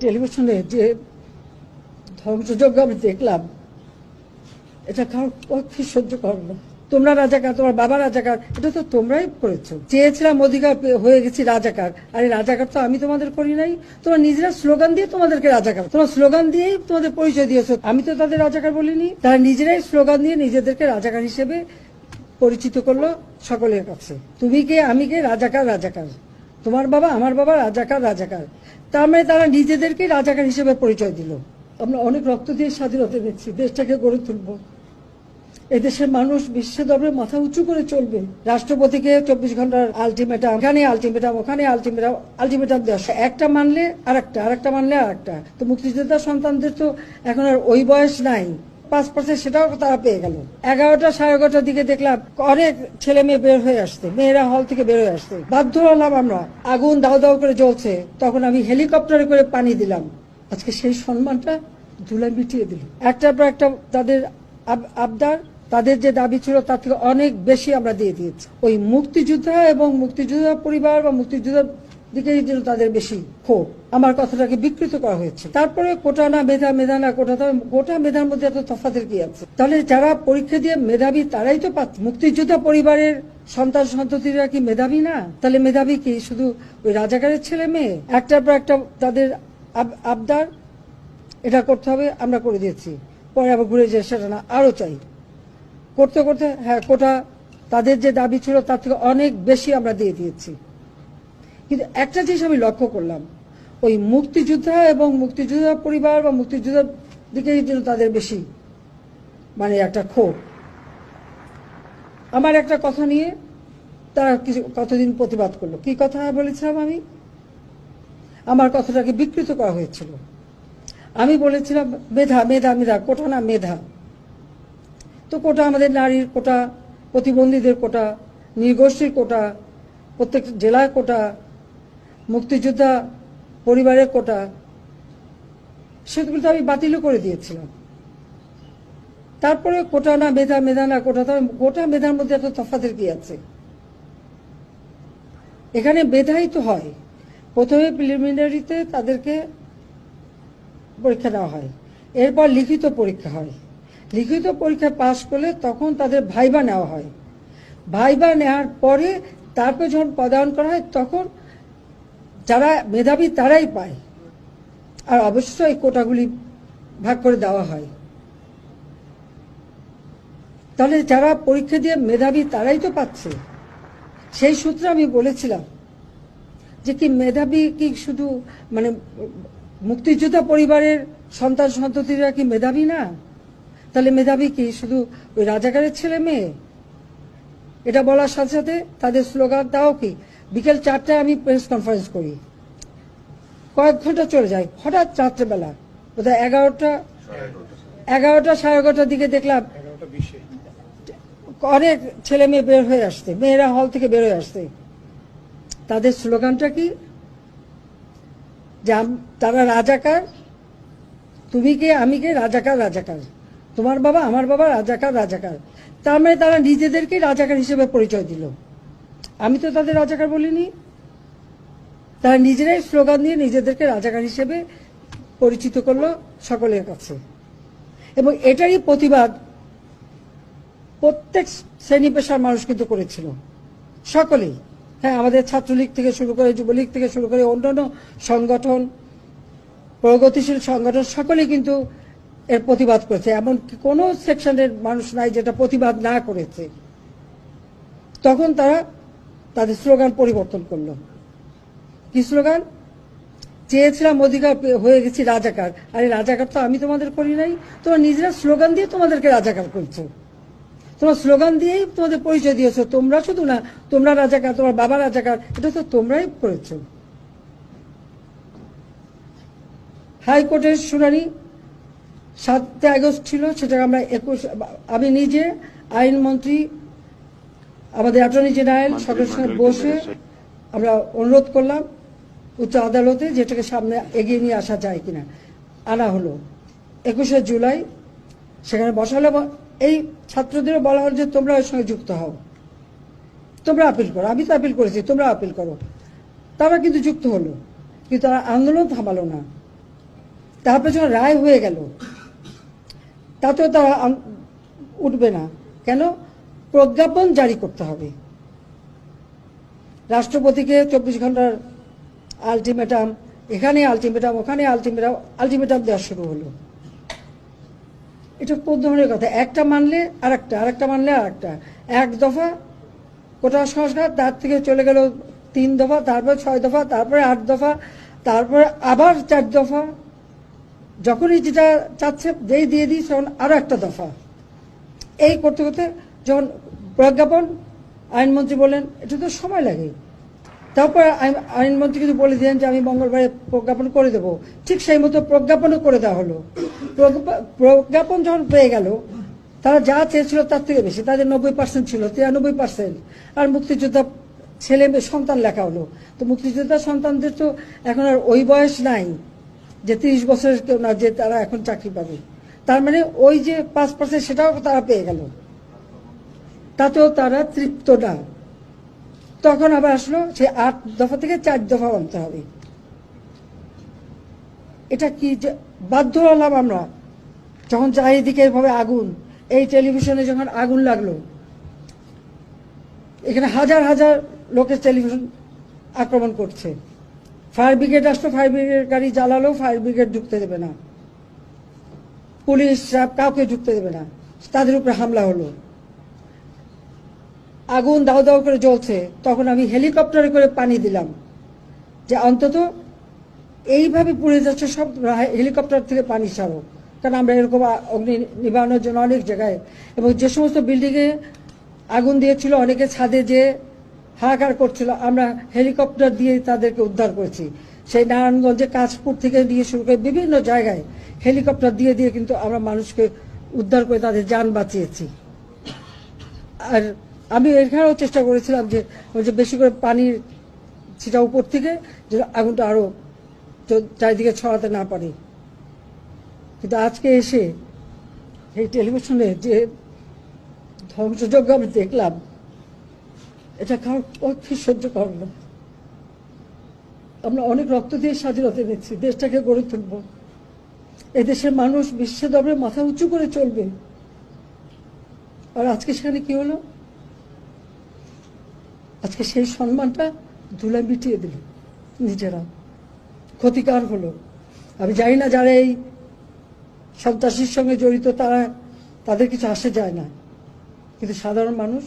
টেলিভিশনে যে ধ্বংসযজ্ঞ আমি দেখলাম, এটা কারোর পক্ষে সহ্য করো না। তোমরা রাজাকার, তোমার বাবা রাজাকার, এটা তো তোমরাই করেছো। চেয়েছিলাম অধিকার হয়ে গেছি রাজাকার, আরে রাজাকার তো আমি তোমাদের করি নাই। তোমরা নিজেরা স্লোগান দিয়ে তোমাদেরকে রাজাকার, তোমরা স্লোগান দিয়েই তোমাদের পরিচয় দিয়েছো। আমি তো তাদের রাজাকার বলিনি, তারা নিজেরাই স্লোগান দিয়ে নিজেদেরকে রাজাকার হিসেবে পরিচিত করলো সকলের কাছে। তুমি কে, আমি কে, রাজাকার রাজাকার, তোমার বাবা আমার বাবা রাজাকার রাজাকার, তার মানে তারা নিজেদেরকে রাজাকার হিসেবে পরিচয় দিল। আমরা অনেক রক্ত দিয়ে স্বাধীনতা দিচ্ছি, দেশটাকে গড়ে তুলবো। এদেশের মানুষ বিশ্বের দরবারে মাথা উঁচু করে চলবে। রাষ্ট্রপতিকে 24 ঘন্টার আলটিমেটাম, এখানে আলটিমেটাম, ওখানে আলটিমেটাম, আলটিমেটাম দেওয়া, একটা মানলে আরেকটা, আরেকটা মানলে আরেকটা। তো মুক্তিযোদ্ধা সন্তানদের তো এখন আর ওই বয়স নাই, 5% সেটাও তারা পেয়ে গেল। 11টা 11:30টার দিকে দেখলাম অনেক ছেলে মেয়ে বের হয়ে আসছে, মেয়েরা হল থেকে বের হয়ে আসছে। বাধ্য হলাম আমরা, আগুন দাও দাও করে জ্বলছে, তখন আমি হেলিকপ্টারে করে পানি দিলাম। আজকে সেই সম্মানটা ধুলায় মিটিয়ে দিল। একটার পর একটা তাদের আবদার, তাদের যে দাবি ছিল তার থেকে অনেক বেশি আমরা দিয়ে দিয়েছি। ওই মুক্তিযোদ্ধা এবং মুক্তিযোদ্ধা পরিবার বা মুক্তিযোদ্ধার দিকে যেন তাদের বেশি ক্ষোভ, আমার কথাটাকে বিকৃত করা হয়েছে। তারপরে কোটা না মেধা, মেধা না কোটা, কোটা মেধার মধ্যে এত তফাতের কি আছে? তাহলে যারা পরীক্ষা দিয়ে মেধাবী তারাই তো পাচ্ছে। মুক্তিযোদ্ধা পরিবারের সন্তান সন্ততিরা কি মেধাবী না? তাহলে মেধাবী কি শুধু ওই রাজাকারের ছেলে মেয়ে? একটার পর একটা তাদের আবদার, এটা করতে হবে, আমরা করে দিয়েছি। পরে আবার ঘুরে যে সেটা না, আরো চাই। করতে করতে হ্যাঁ, কোটা তাদের যে দাবি ছিল তার থেকে অনেক বেশি আমরা দিয়ে দিয়েছি। কিন্তু একটা জিনিস আমি লক্ষ্য করলাম, ওই মুক্তিযোদ্ধা এবং মুক্তিযোদ্ধা পরিবার বা মুক্তিযোদ্ধার দিকে যেন তাদের বেশি মানে একটা ক্ষোভ। আমার একটা কথা নিয়ে তারা কিছু কতদিন প্রতিবাদ করলো। কি কথা বলেছিলাম আমি? আমার কথাটাকে বিকৃত করা হয়েছিল। আমি বলেছিলাম মেধা, মেধা, মেধা, কোটা না মেধা। তো কোটা আমাদের নারীর কোটা, প্রতিবন্ধীদের কোটা, নৃগোষ্ঠীর কোটা, প্রত্যেক জেলার কোটা, মুক্তিযোদ্ধা পরিবারের কোটা, সেগুলো তো আমি বাতিলও করে দিয়েছিলাম। তারপরে কোটা না মেধা, মেধা না কোটা, কোটা মেধার মধ্যে এত তফাতের কি আছে? এখানে মেধাই তো হয়। প্রথমে প্রিলিমিনারিতে তাদেরকে পরীক্ষা দেওয়া হয়, এরপর লিখিত পরীক্ষা হয়। লিখিত পরীক্ষা পাশ করলে তখন তাদের ভাইবা নেওয়া হয়। ভাইবা নেওয়ার পরে তারপর যখন পদায়ন করা হয় তখন যারা মেধাবী তারাই পায়। আর অবশ্যই এই কোটাগুলি ভাগ করে দেওয়া হয়। তাহলে যারা পরীক্ষা দিয়ে মেধাবী তারাই তো পাচ্ছে। সেই সূত্রে আমি বলেছিলাম যে কি মেধাবী কি শুধু মানে মুক্তিযোদ্ধা পরিবারের সন্তান সন্ততিরা কি মেধাবী না? তাহলে মেধাবী কি শুধু ওই রাজাকারের ছেলে মেয়ে? এটা বলার সাথে সাথে তাদের স্লোগান দাও কি, বিকেল 4টায় আমি প্রেস কনফারেন্স করি, কয়েক ঘন্টা চলে যায়, হঠাৎ রাত্রেবেলা বোধহয় 11টা 11:30টার দিকে দেখলাম অনেক ছেলে মেয়ে বের হয়ে আসছে, মেয়েরা হল থেকে বের হয়ে আসছে। তাদের স্লোগানটা কি? যে তারা রাজাকার, তুমি কে, আমি কে, রাজাকার রাজাকার, তোমার বাবা আমার বাবা রাজাকার রাজাকার, তার মানে তারা নিজেদেরকে রাজাকার হিসেবে পরিচয় দিল। আমি তো তাদের রাজাকার বলিনি, তারা নিজেরাই স্লোগান দিয়ে নিজেদেরকে রাজাকার হিসেবে পরিচিত করলো সকলের কাছে। এবং এটারই প্রতিবাদ প্রত্যেক শ্রেণী পেশার মানুষ কিন্তু করেছিল, সকলেই। হ্যাঁ, আমাদের ছাত্রলীগ থেকে শুরু করে, যুবলীগ থেকে শুরু করে অন্যান্য সংগঠন, প্রগতিশীল সংগঠন, সকলেই কিন্তু এর প্রতিবাদ করেছে। এমন কোনো সেকশনের মানুষ নাই যেটা প্রতিবাদ না করেছে। তখন তারা তাদের স্লোগান পরিবর্তন করলো। কি স্লোগান? চেয়েছিলাম অধিকার হয়ে গেছি রাজাকার, আরে রাজাকার তো আমি তোমাদের করি নাই। তোমরা নিজেরা স্লোগান দিয়ে তোমাদেরকে রাজাকার করছো, তোমরা স্লোগান দিয়েই তোমাদের পরিচয় দিয়েছো। তোমরা শুধু না, তোমরা রাজাকার, তোমার বাবা রাজাকার, এটা তো তোমরাই করেছো। হাইকোর্টের শুনানি 7 আগস্ট ছিল, সেটা আমরা 21, আমি নিজে আইনমন্ত্রী, আমাদের অ্যাটর্নি জেনারেল সকলের সঙ্গে বসে আমরা অনুরোধ করলাম উচ্চ আদালতে যেটাকে সামনে এগিয়ে নিয়ে আসা যায় কিনা। আনা হলো 21শে জুলাই, সেখানে বসালে এই ছাত্রদেরও বলা হল যে তোমরা এর সঙ্গে যুক্ত হও, তোমরা আপিল করো। আমি তো আপিল করেছি, তোমরা আপিল করো। তারা কিন্তু যুক্ত হলো, কিন্তু তারা আন্দোলন থামালো না। তারপরে যখন রায় হয়ে গেল তাতেও তারা উঠবে না। কেন? প্রজ্ঞাপন জারি করতে হবে, রাষ্ট্রপতিকে 24 ঘন্টার আলটিমেটাম, এখানে আলটিমেটাম, ওখানে আলটিমেটাম, আলটিমেটাম দেওয়া শুরু হলো। এটা কোন ধরনের কথা? একটা মানলে আরেকটা, আরেকটা মানলে আরেকটা। এক দফা কোটা সংস্কার, তার থেকে চলে গেল 3 দফা, তারপরে 6 দফা, তারপরে 8 দফা, তারপরে আবার 4 দফা। যখনই যেটা চাচ্ছে যেই দিয়ে দিই তখন আরো একটা দফা। এই করতে করতে যখন প্রজ্ঞাপন, আইনমন্ত্রী বলেন এটা তো সময় লাগে, তারপর আইনমন্ত্রী কিন্তু বলে দিলেন যে আমি মঙ্গলবারে প্রজ্ঞাপন করে দেব। ঠিক সেই মতো প্রজ্ঞাপনও করে দেওয়া হলো। প্রজ্ঞাপন যখন পেয়ে গেল, তারা যা চেয়েছিল তার থেকে বেশি, তাদের 90% ছিল, 93%। আর মুক্তিযোদ্ধা ছেলে সন্তান লেখা হলো। তো মুক্তিযোদ্ধা সন্তানদের তো এখন আর ওই বয়স নাই যে 30 বছরের কেউ না যে তারা এখন চাকরি পাবে। তার মানে ওই যে 5% সেটাও তারা পেয়ে গেল, তাতেও তারা তৃপ্ত না। তখন আবার আসলো সে 8 দফা থেকে 4 দফা আনতে হবে। এটা কি যে বাধ্য হলাম আমরা, যখন চারিদিকে এভাবে আগুন, এই টেলিভিশনে যখন আগুন লাগলো, এখানে হাজার হাজার লোকের টেলিভিশন আক্রমণ করছে। ফায়ার ব্রিগেড আসলো, ফায়ার ব্রিগেড গাড়ি জ্বালালো, ফায়ার ব্রিগেড ঢুকতে দেবে না, পুলিশ কাউকে ঢুকতে দেবে না, তাদের উপরে হামলা হলো। আগুন দাও দাও করে জ্বলছে, তখন আমি হেলিকপ্টারে করে পানি দিলাম যে অন্তত এইভাবে পুড়ে যাচ্ছে সব, হেলিকপ্টার থেকে পানি ছাড়ো। কারণ আমরা এরকম অগ্নি নিবারণের জন্য অনেক জায়গায়, এবং যে সমস্ত বিল্ডিংয়ে আগুন দিয়েছিল অনেকে ছাদে যে হাহাকার করছিল, আমরা হেলিকপ্টার দিয়ে তাদেরকে উদ্ধার করেছি। সেই নারায়ণগঞ্জে কাশপুর থেকে নিয়ে শুরু করে বিভিন্ন জায়গায় হেলিকপ্টার দিয়ে দিয়ে কিন্তু আমরা মানুষকে উদ্ধার করে তাদের যান বাঁচিয়েছি। আর আমি এখানেও চেষ্টা করেছিলাম যে ওই যে বেশি করে পানির সেটা উপর থেকে যে আগুনটা আরো চারিদিকে ছড়াতে না পারে। কিন্তু আজকে এসে এই টেলিভিশনে যে ধ্বংসযজ্ঞ আমি দেখলাম, এটা কারোর পক্ষে সহ্য করো না। আমরা অনেক রক্ত দিয়ে স্বাধীনতা এনেছি, দেশটাকে গড়ে তুলব, এই দেশের মানুষ বিশ্ব দরবারে মাথা উঁচু করে চলবে। আর আজকে সেখানে কি হলো? আজকে সেই সম্মানটা ধুলায় মিটিয়ে দিল, নিজেরা ক্ষতিকার হলো। আমি জানি না যারা এই সন্ত্রাসীর সঙ্গে জড়িত তারা, তাদের কিছু আসে যায় না, কিন্তু সাধারণ মানুষ